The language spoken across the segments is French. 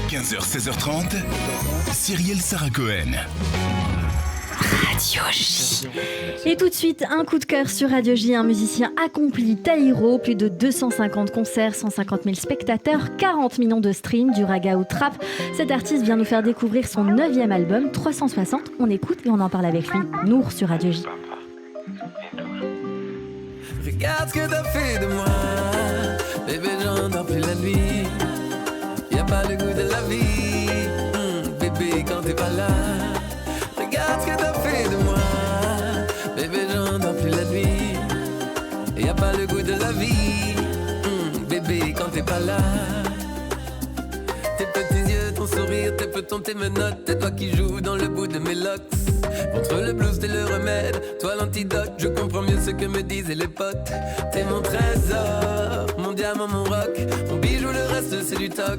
15h, 16h30, Cyrielle Sarah Cohen. Radio J. Et tout de suite, un coup de cœur sur Radio J, un musicien accompli, Taïro, plus de 250 concerts, 150 000 spectateurs, 40 millions de streams, du raga au trap. Cet artiste vient nous faire découvrir son 9e album, 360. On écoute et on en parle avec lui. Nour sur Radio J. Regarde ce que t'as fait de moi, bébé, j'endors plus la nuit. Y'a pas le goût de la vie, bébé, quand t'es pas là. Regarde ce que t'as fait de moi, bébé, j'endors plus la nuit. Y'a pas le goût de la vie, bébé, quand t'es pas là. Tes petits yeux, ton sourire, tes petons, tes menottes, c'est toi qui joues dans le bout de mes locks. Contre le blues, t'es le remède, toi l'antidote. Je comprends mieux ce que me disaient les potes. T'es mon trésor, mon diamant, mon rock, mon bijou, le reste c'est du toc.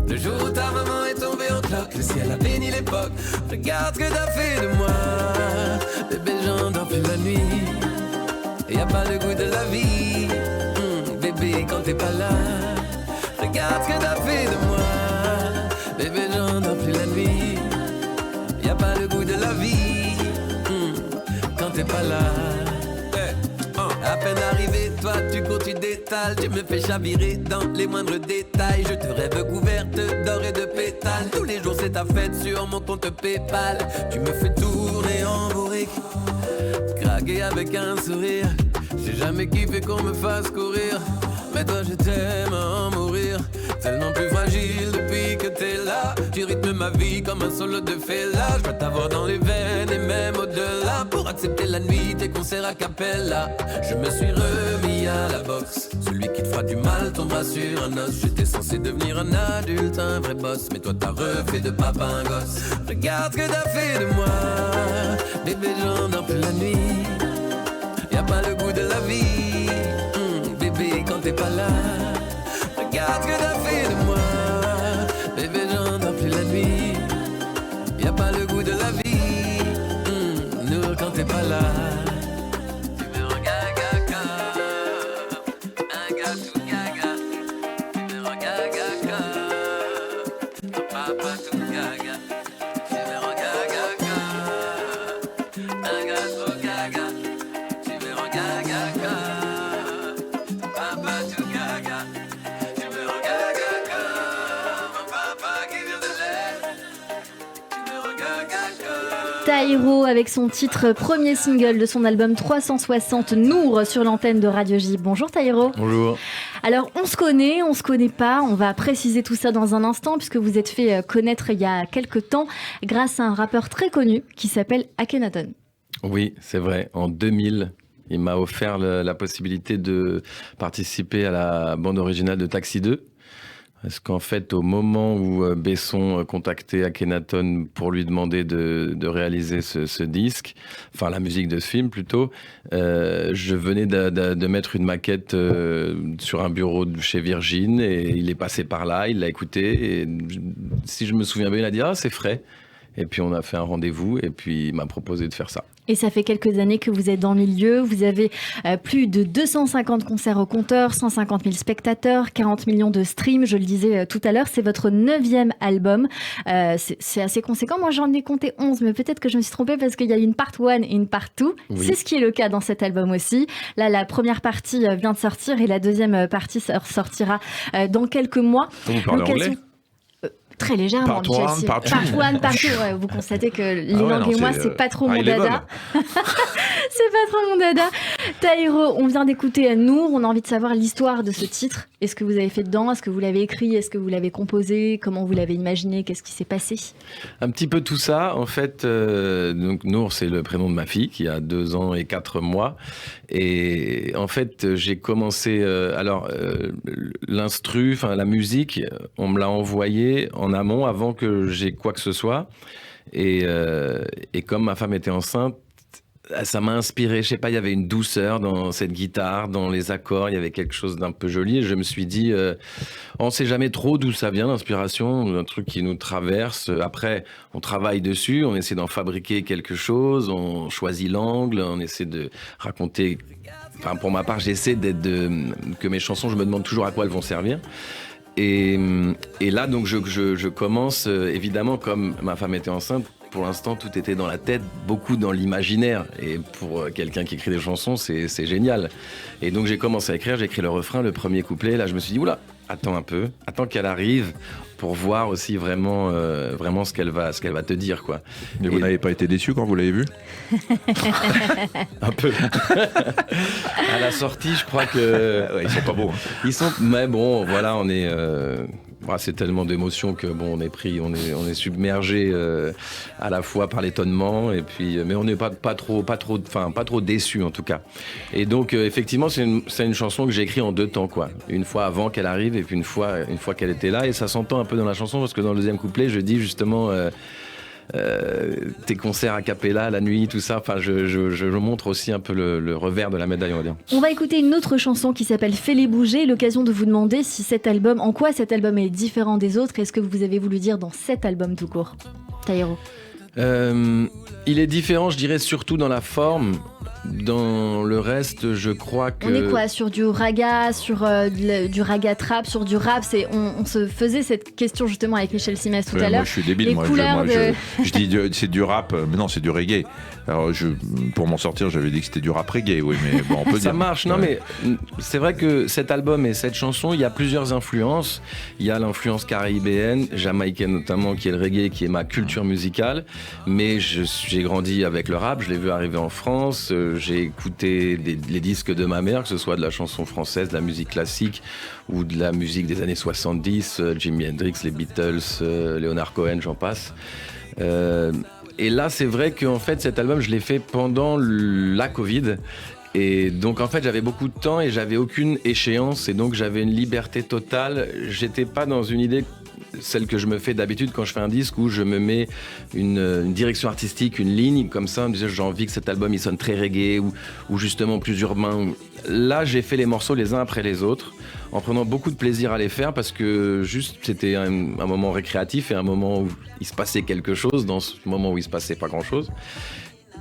Le jour où ta maman est tombée en cloque, le ciel a béni l'époque. Regarde ce que t'as fait de moi, bébé, j'endors plus la nuit. Y'a pas le goût de la vie, bébé, quand t'es pas là. Regarde ce que t'as fait de moi, bébé, j'endors plus la nuit. Y'a pas le goût de la vie, quand t'es pas là. À peine arrivé, toi tu cours, tu détales. Tu me fais chavirer dans les moindres détails. Je te rêve couverte d'or et de pétales. Tous les jours c'est ta fête sur mon compte Paypal. Tu me fais tourner en bourrique, craquer avec un sourire. J'ai jamais kiffé qu'on me fasse courir, mais toi je t'aime à en mourir. Tellement plus fragile depuis que t'es là. Tu rythmes ma vie comme un solo de Fela. Je veux t'avoir dans les veines et même au-delà. Pour accepter la nuit, tes concerts a cappella. Je me suis remis à la boxe. Celui qui te fera du mal tombera sur un os. J'étais censé devenir un adulte, un vrai boss, mais toi t'as refait de papa un gosse. Regarde ce que t'as fait de moi, bébé, j'endors plus la nuit. Y'a pas le goût de la vie, bébé, quand t'es pas là. Regarde ce que t'as fait de moi, bébé, j'endors plus la nuit. Y'a pas le goût de la vie, nous quand t'es pas là. Tu me regardes gaga, un gars tout gaga. Tu me regardes gaga, ton papa tout gaga. Tu me regardes gaga, un gars trop gaga. Tu me regardes gaga, ton papa tout gaga. Taïro avec son titre premier single de son album 360, Nour, sur l'antenne de Radio J. Bonjour Taïro. Bonjour. Alors on se connaît pas, on va préciser tout ça dans un instant puisque vous êtes fait connaître il y a quelques temps grâce à un rappeur très connu qui s'appelle Akhenaton. Oui, c'est vrai, en 2000, il m'a offert la possibilité de participer à la bande originale de Taxi 2. Parce qu'en fait, au moment où Besson contactait Akhenaton pour lui demander de réaliser ce disque, enfin la musique de ce film plutôt, je venais de mettre une maquette sur un bureau de chez Virgin et il est passé par là, il l'a écouté et si je me souviens bien, il a dit « Ah, c'est frais ». Et puis on a fait un rendez-vous et puis il m'a proposé de faire ça. Et ça fait quelques années que vous êtes dans le milieu, vous avez plus de 250 concerts au compteur, 150 000 spectateurs, 40 millions de streams, je le disais tout à l'heure, c'est votre 9e album, c'est assez conséquent, moi j'en ai compté 11, mais peut-être que je me suis trompée parce qu'il y a une part 1 et une part 2, oui. C'est ce qui est le cas dans cet album aussi. Là la première partie vient de sortir et la deuxième partie sortira dans quelques mois. Vous parlez anglais ? Très légèrement, Part 1, part 2. Ouais, vous constatez que les langues et moi, c'est pas trop mon dada. C'est pas trop mon dada. Taïro, on vient d'écouter Nour, on a envie de savoir l'histoire de ce titre. Est-ce que vous avez fait dedans ? Est-ce que vous l'avez écrit ? Est-ce que vous l'avez composé ? Comment vous l'avez imaginé ? Qu'est-ce qui s'est passé ? Un petit peu tout ça. En fait, donc Nour, c'est le prénom de ma fille qui a 2 ans et 4 mois. Et en fait, j'ai commencé... l'instru, enfin la musique, on me l'a envoyée en amont avant que j'ai quoi que ce soit. Et comme ma femme était enceinte, ça m'a inspiré, je sais pas, il y avait une douceur dans cette guitare, dans les accords, il y avait quelque chose d'un peu joli. Et je me suis dit, on sait jamais trop d'où ça vient, l'inspiration, un truc qui nous traverse. Après, on travaille dessus, on essaie d'en fabriquer quelque chose, on choisit l'angle, on essaie de raconter... Enfin, pour ma part, j'essaie que mes chansons, je me demande toujours à quoi elles vont servir. Et là, donc, je commence, évidemment, comme ma femme était enceinte, pour l'instant, tout était dans la tête, beaucoup dans l'imaginaire. Et pour quelqu'un qui écrit des chansons, c'est génial. Et donc, j'ai commencé à écrire, j'ai écrit le refrain, le premier couplet. Là, je me suis dit, oula, attends un peu, attends qu'elle arrive pour voir aussi vraiment ce qu'elle va te dire, quoi. Mais vous n'avez pas été déçu quand vous l'avez vu? Un peu. À la sortie, je crois que... Ouais, ils sont pas beaux. Hein. Mais bon, voilà, on est... c'est tellement d'émotions que bon, on est submergé à la fois par l'étonnement et puis, mais on n'est pas trop déçu en tout cas. Et donc effectivement, c'est une chanson que j'ai écrite en 2 temps, quoi. Une fois avant qu'elle arrive et puis une fois qu'elle était là, et ça s'entend un peu dans la chanson parce que dans le deuxième couplet, je dis justement. Tes concerts a cappella, la nuit, tout ça. Enfin, je montre aussi un peu le revers de la médaille, on va dire. On va écouter une autre chanson qui s'appelle Fais-les bouger. L'occasion de vous demander en quoi cet album est différent des autres. Est-ce que vous avez voulu dire dans cet album tout court, Taïro? Il est différent, je dirais, surtout dans la forme. Dans le reste, je crois que... On est quoi, sur du raga, sur du raga trap, sur du rap? On se faisait cette question justement avec Michel Simès tout à l'heure. Moi, je suis débile. Je dis c'est du rap, mais non, c'est du reggae. Alors, pour m'en sortir, j'avais dit que c'était du rap reggae, oui, mais bon, on peut dire. Ça marche, non, mais c'est vrai que cet album et cette chanson, il y a plusieurs influences. Il y a l'influence caribéenne, jamaïcaine notamment, qui est le reggae, qui est ma culture musicale. Mais j'ai grandi avec le rap, je l'ai vu arriver en France. J'ai écouté les disques de ma mère, que ce soit de la chanson française, de la musique classique ou de la musique des années 70, Jimi Hendrix, les Beatles, Leonard Cohen, j'en passe. Et là, c'est vrai qu'en fait, cet album, je l'ai fait pendant la Covid. Et donc, en fait, j'avais beaucoup de temps et j'avais aucune échéance. Et donc, j'avais une liberté totale. J'étais pas dans une idée... celle que je me fais d'habitude quand je fais un disque où je me mets une direction artistique, une ligne comme ça, en me disant j'ai envie que cet album il sonne très reggae ou justement plus urbain. Là, j'ai fait les morceaux les uns après les autres en prenant beaucoup de plaisir à les faire parce que juste c'était un moment récréatif et un moment où il se passait quelque chose dans ce moment où il se passait pas grand chose.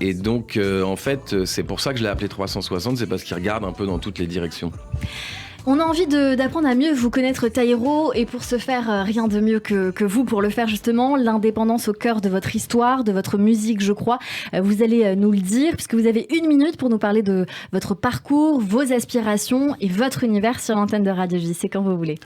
Et donc en fait c'est pour ça que je l'ai appelé 360, c'est parce qu'il regarde un peu dans toutes les directions. On a envie d'apprendre à mieux vous connaître, Taïro, et pour ce faire, rien de mieux que vous pour le faire justement. L'indépendance au cœur de votre histoire, de votre musique, je crois. Vous allez nous le dire, puisque vous avez 1 minute pour nous parler de votre parcours, vos aspirations et votre univers sur l'antenne de Radio J. C'est quand vous voulez.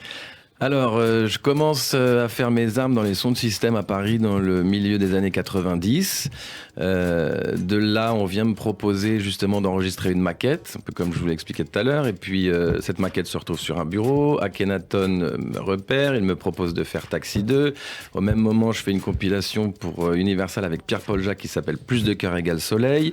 Alors, je commence à faire mes armes dans les sons de système à Paris dans le milieu des années 90. De là, on vient me proposer justement d'enregistrer une maquette, un peu comme je vous l'ai expliqué tout à l'heure. Et puis, cette maquette se retrouve sur un bureau. Akhenaton me repère, il me propose de faire Taxi 2. Au même moment, je fais une compilation pour Universal avec Pierre-Paul Jacques qui s'appelle Plus de cœur égale soleil.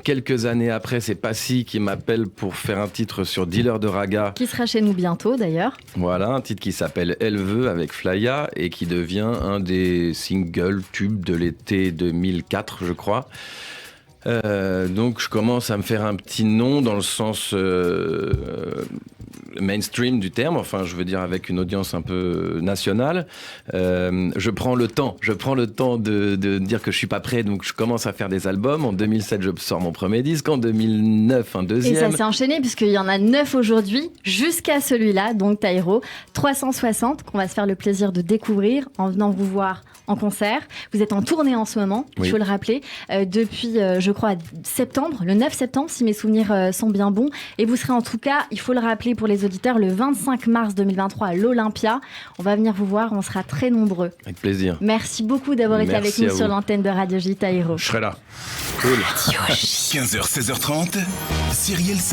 Quelques années après, c'est Passy qui m'appelle pour faire un titre sur Dealer de Raga. Qui sera chez nous bientôt d'ailleurs. Voilà, un titre qui s'appelle Elle veut avec Flaya et qui devient un des singles tubes de l'été 2004, je crois. Donc je commence à me faire un petit nom dans le sens mainstream du terme, enfin je veux dire avec une audience un peu nationale. Je prends le temps de dire que je suis pas prêt, donc je commence à faire des albums. En 2007 je sors mon premier disque, en 2009 un deuxième. Et ça s'est enchaîné puisqu'il y en a 9 aujourd'hui jusqu'à celui-là, donc Taïro 360 qu'on va se faire le plaisir de découvrir en venant vous voir en concert. Vous êtes en tournée en ce moment, oui. Il faut le rappeler, depuis je crois septembre, le 9 septembre si mes souvenirs sont bien bons, et vous serez en tout cas, il faut le rappeler pour les auditeurs, le 25 mars 2023 à l'Olympia. On va venir vous voir, on sera très nombreux. Avec plaisir. Merci beaucoup d'avoir été avec nous sur l'antenne de Radio J, Taïro. Je serai là. Cool. 15h, 16h30, Cyrielle Sarah.